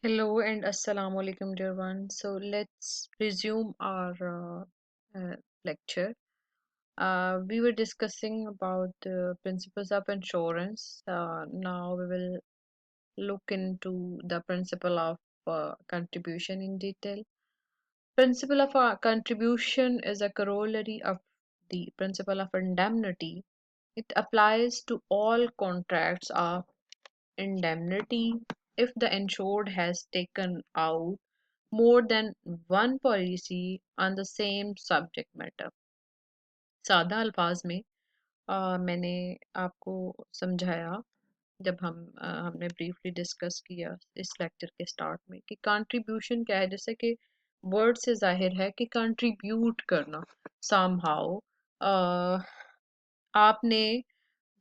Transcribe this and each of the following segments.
Hello and assalamu alaikum dear one. So let's resume our lecture. We were discussing about the principles of insurance. Now we will look into the principle of contribution in detail. Principle of contribution is a corollary of the principle of indemnity. It applies to all contracts of indemnity if the insured has taken out more than one policy on the same subject matter. सादा अल्फाज में मैंने आपको समझाया जब हमने briefly discuss किया इस लेक्चर के स्टार्ट में कि कंट्रीब्यूशन क्या है, जैसे कि वर्ड से जाहिर है कि कंट्रीब्यूट करना समहाउ आपने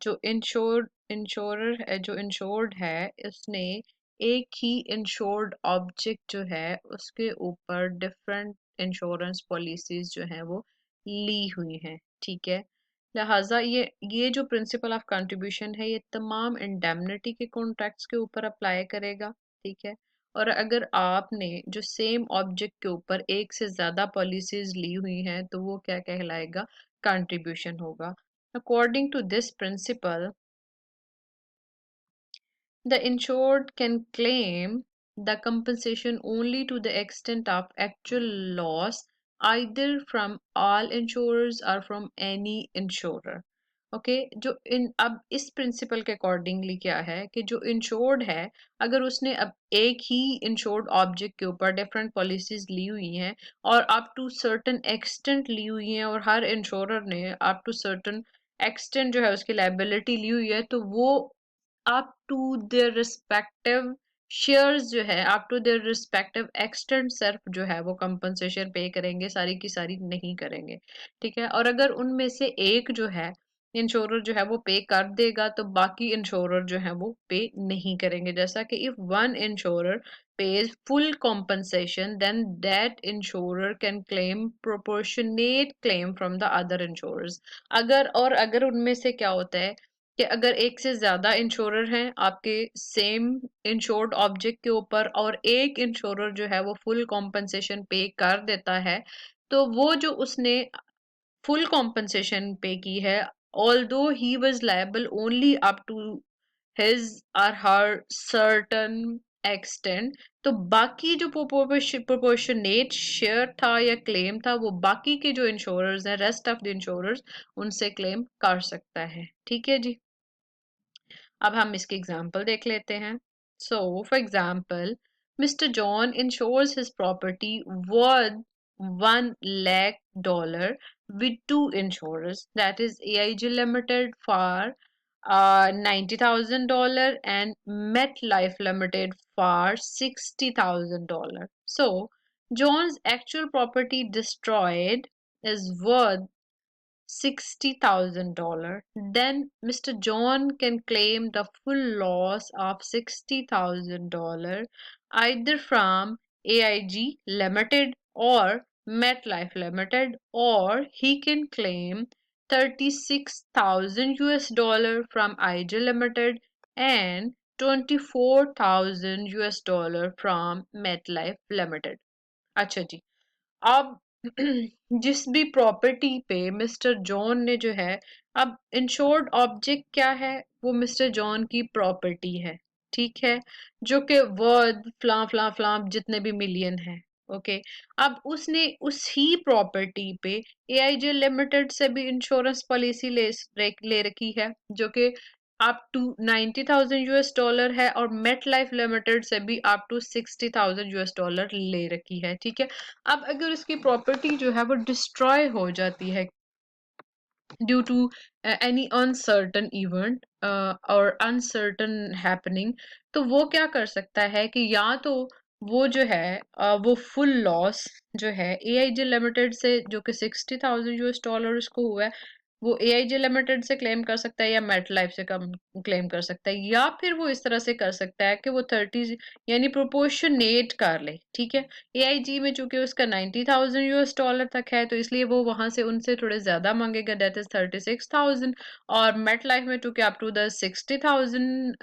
जो इंश्योरर है, जो इंश्योर्ड है, उसने एक ही इंश्योर्ड ऑब्जेक्ट जो है उसके ऊपर डिफरेंट इंश्योरेंस पॉलिसीज जो हैं वो ली हुई हैं। ठीक है, लिहाजा ये जो प्रिंसिपल ऑफ कंट्रीब्यूशन है ये तमाम इंडेमनिटी के कॉन्ट्रैक्ट्स के ऊपर अप्लाई करेगा। ठीक है, और अगर आपने जो सेम ऑब्जेक्ट के ऊपर एक से ज्यादा पॉलिसीज ली हुई हैं तो वो क्या कहलाएगा, कंट्रीब्यूशन होगा। According to this principle, the insured can claim the compensation only to the extent of actual loss, either from all insurers or from any insurer. Okay जो इन अब इस प्रिंसिपल के अकॉर्डिंगली क्या है कि जो इंश्योर्ड है, अगर उसने अब एक ही इंश्योर्ड ऑब्जेक्ट के ऊपर डिफरेंट पॉलिसीज ली हुई हैं और अप टू सर्टेन एक्सटेंट ली हुई हैं और हर इंश्योरर ने अप टू सर्टेन एक्सटेंट जो है उसकी लाइबिलिटी ली हुई है, तो वो up to their respective shares जो है up to their respective extent सिर्फ जो है वो कंपनसेशन पे करेंगे, सारी की सारी नहीं करेंगे। ठीक है, और अगर उनमें से एक जो है इंश्योरर जो है वो पे कर देगा तो बाकी इंश्योरर जो है वो पे नहीं करेंगे। जैसा कि if one insurer pays full compensation then that insurer can claim proportionate claim from the other insurers। अगर उनमें से क्या होता है कि अगर एक से ज्यादा इंश्योरर हैं आपके सेम इंश्योर्ड ऑब्जेक्ट के ऊपर और एक इंश्योरर जो है वो फुल कॉम्पनसेशन पे कर देता है, तो वो जो उसने full compensation पे की है, although he was liable only up to his or her certain extent, तो बाकी जो प्रोपोर्शनेट शेयर था या क्लेम था वो बाकी के जो इंश्योरर्स हैं, रेस्ट ऑफ द इंश्योरर्स, उनसे क्लेम कर सकता है। ठीक है जी, अब हम इसके एग्जाम्पल देख लेते हैं। So for example, mister John insures his property worth $1 lakh with two insurers, that is AIG Limited for $90,000 and MetLife Limited for $60,000. So John's actual property destroyed is worth $60,000, then Mr. John can claim the full loss of $60,000 either from AIG Limited or MetLife Limited, or he can claim 36,000 US dollar from IG Limited and 24,000 US dollar from MetLife Limited। अच्छा जी, अब जिस भी property पे mister John ने जो है, अब insured object क्या है, वो मिस्टर जॉन की प्रॉपर्टी है। ठीक है, जो कि वर्थ फ्ला फ्ला फ्ला जितने भी मिलियन है। ओके, अब उसने उस ही प्रॉपर्टी पे एआईजे लिमिटेड से भी इंश्योरेंस पॉलिसी ले रखी है जो कि अप टू 90,000 यूएस डॉलर है, और मेट लाइफ लिमिटेड से भी अप टू 60,000 यूएस डॉलर ले रखी है। ठीक है, अब अगर उसकी प्रॉपर्टी जो है वो डिस्ट्रॉय हो जाती है due to any uncertain event और अनसर्टन हैपनिंग, तो वो क्या कर सकता है कि या तो वो जो है वो फुल लॉस जो है एआईजी लिमिटेड से जो कि 60,000 यूएस डॉलर उसको हुआ है वो एआईजी लिमिटेड से क्लेम कर सकता है या मेट लाइफ से कम क्लेम कर सकता है, या फिर वो इस तरह से कर सकता है कि वो 30 यानी प्रोपोर्शनेट कर ले। ठीक है, एआईजी में चूंकि उसका 90,000 यूएस डॉलर तक है तो इसलिए वो वहां से उनसे थोड़े ज्यादा मांगेगा, दैट इज 36,000, और मेट लाइफ में चूंकि अप टू द 60,000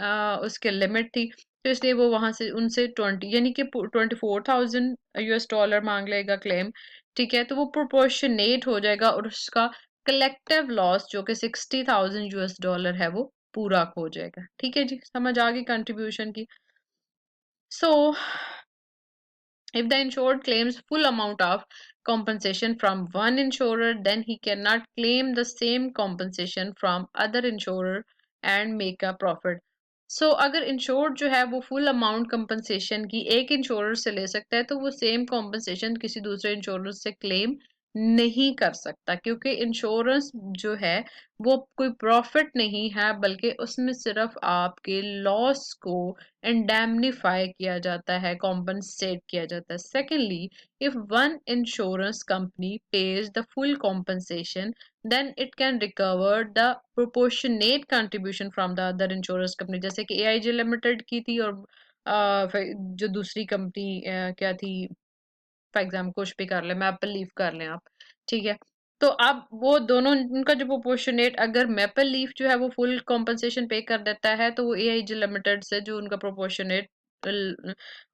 उसके लिमिट थी, तो इसलिए वो वहां से उनसे 20 यानी कि 24,000 US डॉलर मांग लेगा क्लेम। ठीक है, तो वो प्रोपोर्शनेट हो जाएगा और उसका कलेक्टिव लॉस जो कि 60,000 US डॉलर है वो पूरा हो जाएगा। ठीक है जी, समझ आ गई कंट्रीब्यूशन की। सो if the insured claims full amount of compensation from one insurer, then he cannot claim the same compensation from other insurer and make a profit. So अगर इंश्योर्ड जो है वो फुल अमाउंट कंपनसेशन की एक insurer से ले सकता है तो वो सेम कॉम्पनसेशन किसी दूसरे इंश्योरर से क्लेम नहीं कर सकता, क्योंकि इंश्योरेंस जो है वो कोई प्रॉफिट नहीं है बल्कि उसमें सिर्फ आपके लॉस को इंडेमनीफाई किया जाता है, कॉम्पनसेट किया जाता है। Secondly, if one insurance company pays the full compensation, then it can recover the proportionate contribution from the other insurance company, जैसे कि AIG लिमिटेड की थी और फिर जो दूसरी कंपनी क्या थी, फॉर एग्जाम्पल कुछ भी कर ले, मैपल लीफ कर लें आप। ठीक है, तो अब वो दोनों उनका जो प्रोपोर्शनेट, अगर मैपल लीफ जो है वो फुल कॉम्पनसेशन पे कर देता है तो वो एआईजी लिमिटेड से जो उनका प्रोपोर्शनेट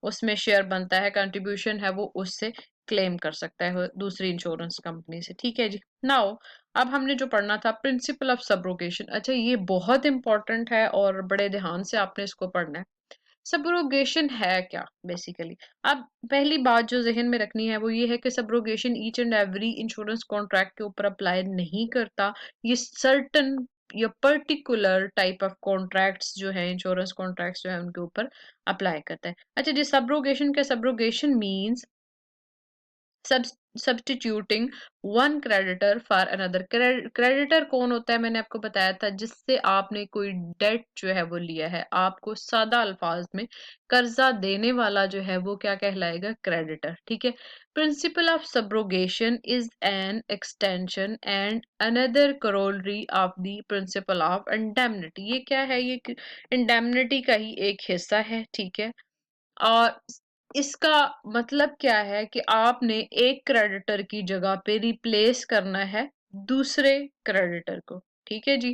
उसमें शेयर बनता है, कंट्रीब्यूशन है, वो उससे क्लेम कर सकता है दूसरी इंश्योरेंस कंपनी से। ठीक है जी। नाउ अब हमने जो पढ़ना था प्रिंसिपल ऑफ सब्रोगेशन। अच्छा, ये बहुत इंपॉर्टेंट है और बड़े ध्यान से आपने इसको पढ़ना है। सब्रोगेशन है क्या बेसिकली? अब पहली बात जो जहन में रखनी है वो ये है कि subrogation each and every insurance contract के ऊपर अप्लाई नहीं करता। ये सर्टन या पर्टिकुलर टाइप ऑफ कॉन्ट्रैक्ट्स जो है, इंश्योरेंस कॉन्ट्रैक्ट्स जो है उनके ऊपर अप्लाई करता है। अच्छा जी, सब्रोगेशन क्या? Subrogation means substituting one creditor for another. Creditor कौन होता है? मैंने आपको बताया था, जिससे आपने कोई डेट जो है वो लिया है, आपको सादा अल्फाज में कर्जा देने वाला जो है वो क्या कहलाएगा? क्रेडिटर। ठीक है। Principal of subrogation is an extension and another corollary of the principle of indemnity. ये क्या है? ये इंडेमनिटी का ही एक हिस्सा है। ठीक है, और इसका मतलब क्या है कि आपने एक क्रेडिटर की जगह पे रिप्लेस करना है दूसरे क्रेडिटर को। ठीक है जी।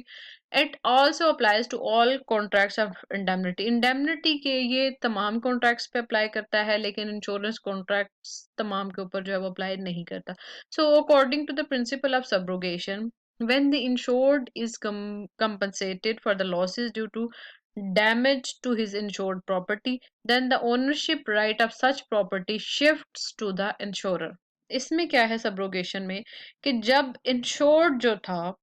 It also applies to all contracts of indemnity. Indemnity के ये तमाम कॉन्ट्रैक्ट्स पे अप्लाई करता है, लेकिन इंश्योरेंस कॉन्ट्रैक्ट्स तमाम के ऊपर जो है वो अप्लाई नहीं करता। So according to the principle of subrogation, when the insured is compensated for the losses due to damage to his insured property, then the ownership right of such property shifts to the insurer. इसमें क्या है subrogation में कि जब insured जो था,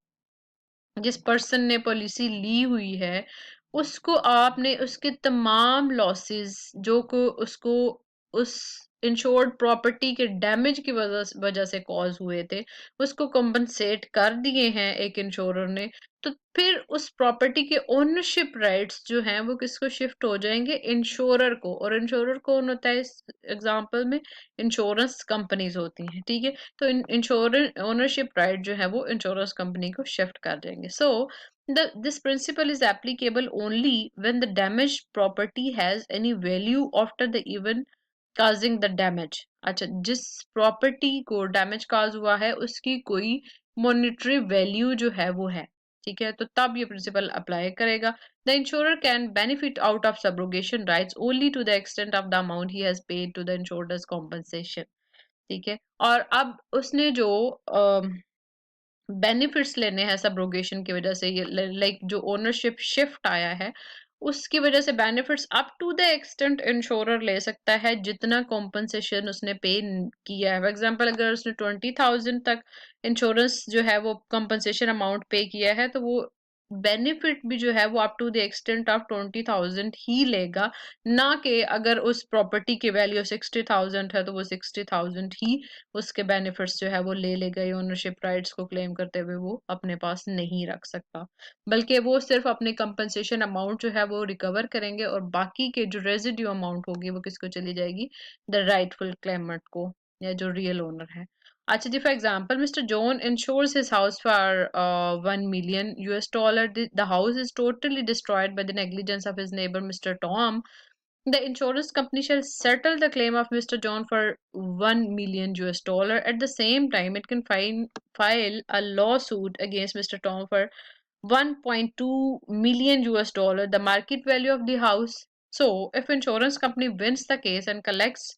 जिस person ने पॉलिसी ली हुई है, उसको आपने उसके तमाम लॉसेस जो को उसको उस इंश्योर्ड प्रॉपर्टी के डैमेज की वजह से कॉज हुए थे, उसको कंपनसेट कर दिए हैं एक इंश्योरर ने। तो फिर उस प्रॉपर्टी के ओनरशिप राइट्स जो हैं वो किसको शिफ्ट हो जाएंगे? इंश्योरर को। और इंश्योरर कौन होता है इस एग्जांपल में? इंश्योरेंस कंपनीज होती हैं। ठीक है, तो इंश्योरेंस ओनरशिप राइट जो है वो इंश्योरेंस कंपनी को शिफ्ट कर देंगे। सो this principle is applicable only when the damaged property has any value after the event causing the damage. अच्छा, जिस प्रॉपर्टी को डैमेज काज हुआ है उसकी कोई मॉनिटरी वैल्यू जो है वो है। ठीक है, तो तब ये प्रिंसिपल अप्लाई करेगा। The insurer can benefit out of subrogation rights only to the extent of the amount he has paid to the insured compensation. ठीक है, और अब उसने जो बेनिफिट्स लेने हैं सब्रोगेशन की वजह से, ये लाइक जो ओनरशिप शिफ्ट आया है उसकी वजह से benefits up to the extent insurer ले सकता है जितना कॉम्पनसेशन उसने पे किया है। फॉर एग्जांपल, अगर उसने 20,000 तक इंश्योरेंस जो है वो कॉम्पनसेशन अमाउंट पे किया है, तो वो बेनिफिट भी जो है वो up to the extent of 20,000 ही लेगा, ना कि अगर उस प्रॉपर्टी की वैल्यू 60,000 है तो वो 60,000 ही उसके बेनिफिट्स जो है वो ले लेगा। ये ओनरशिप राइट्स को क्लेम करते हुए वो अपने पास नहीं रख सकता, बल्कि वो सिर्फ अपने कंपनसेशन अमाउंट जो है वो रिकवर करेंगे और बाकी के जो रेजिड्यू अमाउंट होगी वो किसको चली जाएगी? द राइटफुल क्लेमेंट को, या जो रियल ओनर है। अच्छा जी, for example, mister John insures his house for 1 million US dollar. The house is totally destroyed by the negligence of his neighbor, Mr. Tom. The insurance company shall settle the claim of Mr. John for 1 million US dollar. At the same time, it can file a lawsuit against Mr. Tom for 1.2 million US dollar, the market value of the house. So, if insurance company wins the case and collects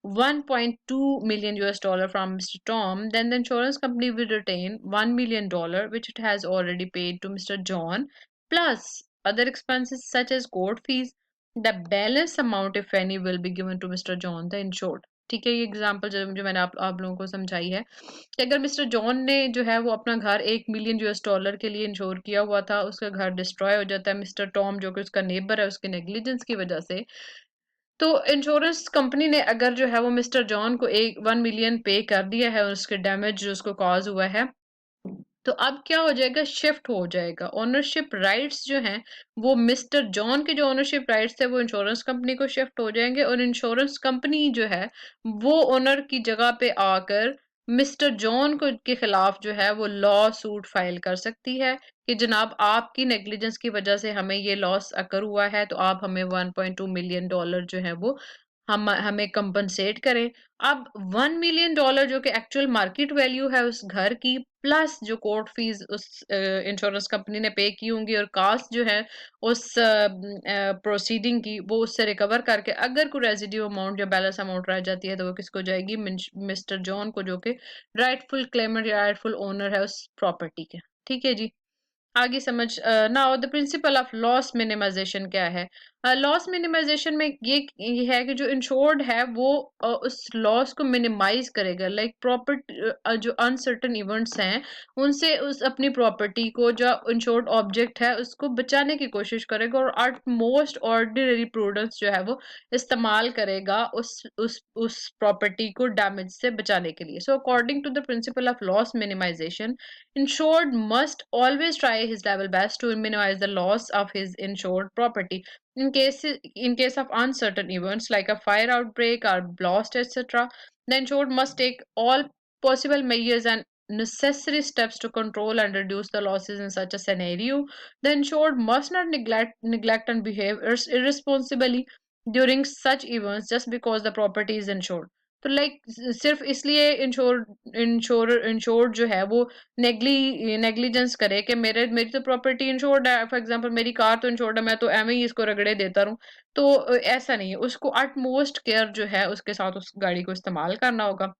1.2 million US dollar from Mr. Tom, then the insurance company will retain $1 million, which it has already paid to Mr. John, plus other expenses such as court fees. The balance amount, if any, will be given to Mr. John, the insured. ठीक है, ये example जो मैंने आप लोगों को समझाई है कि अगर मिस्टर जॉन ने जो है वो अपना घर 1 मिलियन US डॉलर के लिए इंश्योर किया हुआ था, उसका घर डिस्ट्रॉय हो जाता है, मिस्टर टॉम जो कि उसका नेबर है उसके नेग्लिजेंस की वजह से, तो इंश्योरेंस कंपनी ने अगर जो है वो मिस्टर जॉन को 1 मिलियन पे कर दिया है और उसके डैमेज जो उसको कॉज हुआ है, तो अब क्या हो जाएगा, शिफ्ट हो जाएगा ओनरशिप राइट्स जो हैं, वो मिस्टर जॉन के जो ओनरशिप राइट्स थे वो इंश्योरेंस कंपनी को शिफ्ट हो जाएंगे और इंश्योरेंस कंपनी जो है वो ओनर की जगह पे आकर मिस्टर जॉन को के खिलाफ जो है वो लॉ सूट फाइल कर सकती है कि जनाब आपकी नेग्लिजेंस की वजह से हमें ये लॉस अकर हुआ है, तो आप हमें 1.2 मिलियन डॉलर जो है वो हम हमें कंपनसेट करें। अब 1 मिलियन डॉलर जो कि एक्चुअल मार्केट वैल्यू है उस घर की, प्लस जो कोर्ट फीस उस इंश्योरेंस कंपनी ने पे की होंगी और कास्ट जो है उस प्रोसीडिंग की, वो उससे रिकवर करके अगर कोई रेजिड्यू अमाउंट या बैलेंस अमाउंट रह जाती है तो वो किसको जाएगी, मिस्टर जॉन को, जो कि राइटफुल क्लेमर या राइटफुल ओनर है उस प्रॉपर्टी के। ठीक है जी, आगे समझ। Now the principle of loss minimization क्या है? लॉस मिनिमाइजेशन में ये है कि जो इंश्योर्ड है वो उस लॉस को मिनिमाइज करेगा, लाइक प्रॉपर्टी जो अनसर्टेन इवेंट्स हैं उनसे उस अपनी प्रॉपर्टी को, जो इंश्योर्ड ऑब्जेक्ट है उसको बचाने की कोशिश करेगा और एट मोस्ट ऑर्डिनरी प्रूडेंस जो है वो इस्तेमाल करेगा उस प्रॉपर्टी को डैमेज से बचाने के लिए। So according to the principle of loss minimization, insured must always try his level best to minimize the loss of his insured property. In case of uncertain events like a fire outbreak or blast, etc., the insured must take all possible measures and necessary steps to control and reduce the losses in such a scenario. The insured must not neglect and behave irresponsibly during such events just because the property is insured. तो like सिर्फ इसलिए insured जो है वो negligence करे कि मेरी तो प्रॉपर्टी इंश्योर्ड है, फॉर एग्जांपल मेरी कार तो इंश्योर्ड है, मैं तो एवं ही इसको रगड़े देता रहूं, तो ऐसा नहीं है, उसको अटमोस्ट केयर जो है उसके साथ उस गाड़ी को इस्तेमाल करना होगा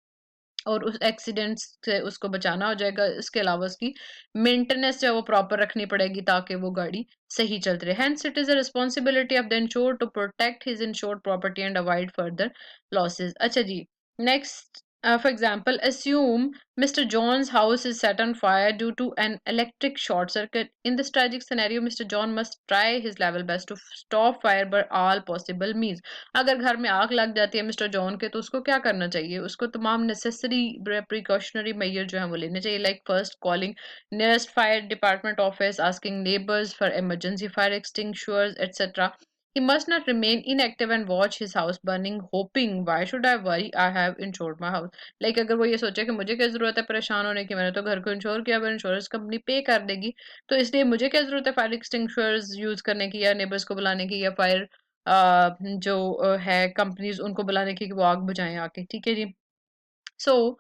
और उस एक्सीडेंट से उसको बचाना हो जाएगा। इसके अलावा उसकी मेंटेनेंस जो है वो प्रॉपर रखनी पड़ेगी ताकि वो गाड़ी सही चलती रहे। Hence it is a responsibility of the insured to protect his insured property and avoid further losses. अच्छा जी, next, for example, assume Mr. John's house is set on fire due to an electric short circuit. In this tragic scenario, Mr. John must try his level best to stop fire by all possible means. अगर घर में आग लग जाती है mister John के, तो उसको क्या करना चाहिए, उसको तमाम नेसेसरी प्रिकॉशनरी मेजर जो है वो लेने चाहिए, like first calling nearest fire department office, asking neighbours for emergency fire extinguishers etcetera. He must not remain inactive and watch his house burning, hoping, why should I worry? I have insured my house. Like अगर वो ये सोचे कि मुझे क्या जरूरत है परेशान होने की, मैंने तो घर को इंश्योर किया, पर इंश्योरेंस कंपनी पे कर देगी, तो इसलिए मुझे क्या जरूरत है फायर एक्सटिंग्विशर्स यूज करने की या नेबर्स को बुलाने की या फायर जो है कंपनीज उनको बुलाने की कि वो आग बुझाएं आके। ठीक है जी। सो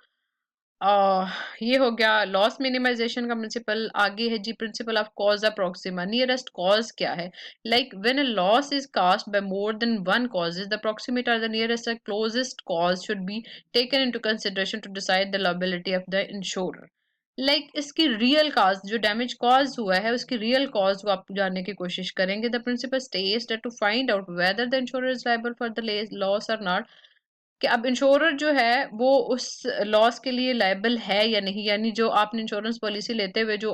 ये हो गया लॉस मिनिमाइजेशन का प्रिंसिपल। आगे है जी प्रिंसिपल ऑफ कॉज अप्रोक्सिमा। नियरेस्ट कॉज क्या है? Like when a loss is caused by more than one causes, the approximate or the nearest closest cause should be taken into consideration to decide the liability of the insurer. Like इसकी real cause, जो damage cause हुआ है उसकी real cause को आप जानने की कोशिश करेंगे। The principle states that to find out whether the insurer is liable for the loss और नॉट, कि अब इंश्योरर जो है वो उस लॉस के लिए लायबल है या नहीं, यानी जो आपने इंश्योरेंस पॉलिसी लेते हुए जो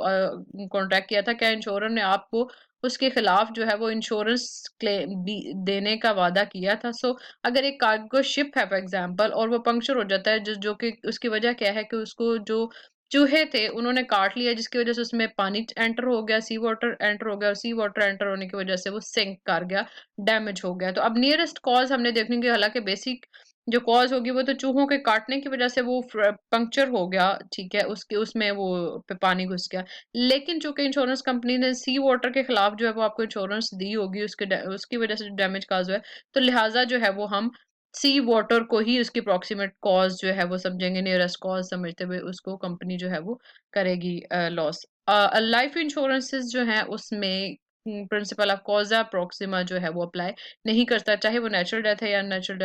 कॉन्ट्रैक्ट किया था, क्या इंश्योरर ने आपको उसके खिलाफ जो है वो इंश्योरेंस क्लेम देने का वादा किया था। सो अगर एक कार्गो शिप है फॉर एग्जांपल और वो पंक्चर हो जाता है, जो कि उसकी वजह क्या है कि उसको जो चूहे थे उन्होंने काट लिया, जिसकी वजह से उसमें पानी एंटर हो गया, सी वाटर एंटर हो गया, और सी वाटर एंटर होने की वजह से वो सिंक कर गया, डैमेज हो गया। तो अब नियरेस्ट कॉज हमने देखने की, हालांकि बेसिक जो कॉज होगी वो तो चूहों के काटने की वजह से वो पंक्चर हो गया, ठीक है, उसके उसमें वो पानी घुस गया, लेकिन चूंकि इंश्योरेंस कंपनी ने सी वाटर के खिलाफ जो है वो आपको इंश्योरेंस दी होगी, उसकी वजह से डैमेज काज हुआ है, तो लिहाजा जो है वो हम सी वाटर को ही उसकी अप्रोक्सीमेट कॉज जो है वो समझेंगे, नियरेस्ट कॉज समझते हुए उसको कंपनी जो है वो करेगी लॉस। लाइफ इंश्योरेंसेस जो है उसमें प्रिंसिपल ऑफ कॉज़ा प्रॉक्सिमा जो है वो अप्लाई नहीं करता, चाहे वो नेचुरल डेथ है या अननेचुरल